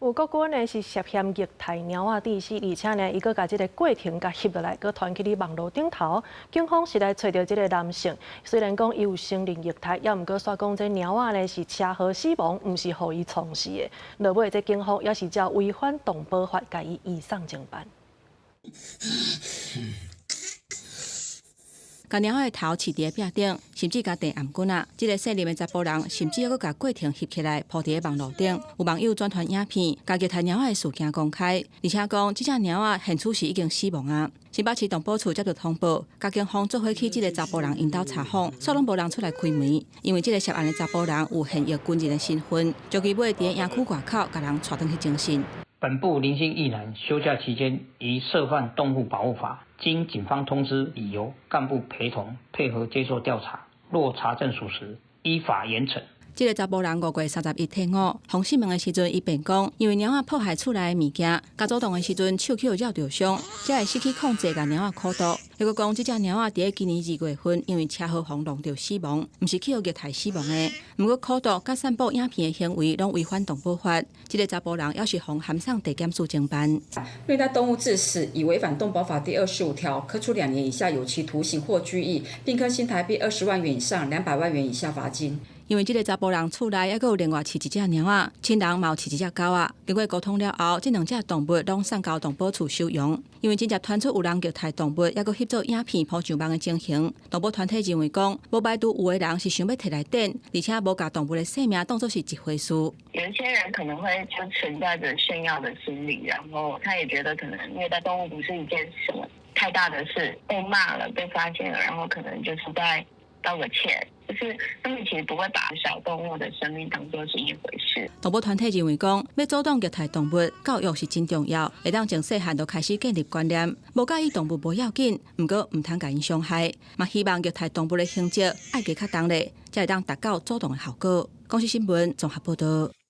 有个军呢是涉嫌虐待猫仔致死，而且呢，伊佫甲即个过程甲翕落来，佫传去哩网络顶头。警方是来找到即个男性，虽然讲伊有承认虐待，也毋过煞讲这猫仔呢是车祸死亡，毋是互伊从事的。落尾这警方也是照违反动保法，甲伊移送侦办。甲猫的头饲伫壁顶，甚至甲地暗棍啊！这个姓林的查甫人，甚至还佫甲过程翕起来，铺伫网络顶。有网友转传影片，甲虐待猫仔的事件公开，而且讲这只猫仔现处是已经死亡啊！新北市动保处接到通报，甲警方做伙去这个查甫人因兜查访，煞拢无人出来开门，因为这个涉案的查甫人有现役军人的身份，就其尾伫营区外口，甲人带转去侦讯。本部林姓役男休假期间，以涉犯动物保护法，经警方通知理由，干部陪同配合接受调查，若查证属实，依法严惩。这个查甫人5月31退伍，访新闻的时阵，伊便讲，因为猫仔破坏厝内的物件，甲走动的时阵手去绕着伤，才会失去控制，甲猫仔苦毒。又佫讲，这只猫仔伫今年2月份，因为车祸轰弄着死亡，毋是去虐待死亡的。毋过苦毒甲散布影片的行为，拢违反动保法。这个查甫人要是互函送地检署侦办。虐待动物致死，已违反动保法第25条，科处2年以下有期徒刑或拘役，并科新台币20万元以上200万元以下罚金。因为这个查甫人厝内还佫有另外饲一只猫仔，亲人嘛有饲一只狗仔。经过沟通了后，这2只动物拢送交动保处收容。因为真正传出有人虐待动物，还佫翕做影片铺上网的情形，动保团体认为讲，无排除有的人是想要摕来电，而且无把动物的性命当作是一回事。有一些人可能会就存在着炫耀的心理，然后他也觉得可能虐待动物不是一件什么太大的事，被骂了、被发现了，然后可能就是再道个歉。就是他们其实不会把小动物的生命当作是一回事。动保团体认为讲，要阻挡虐待动物，教育是真重要，会当从细汉就开始建立观念，无介意动物无要紧，毋过毋通甲因伤害。嘛希望虐待动物的刑责爱加较重咧，才会当达到主动的效果。公视新闻综合报道。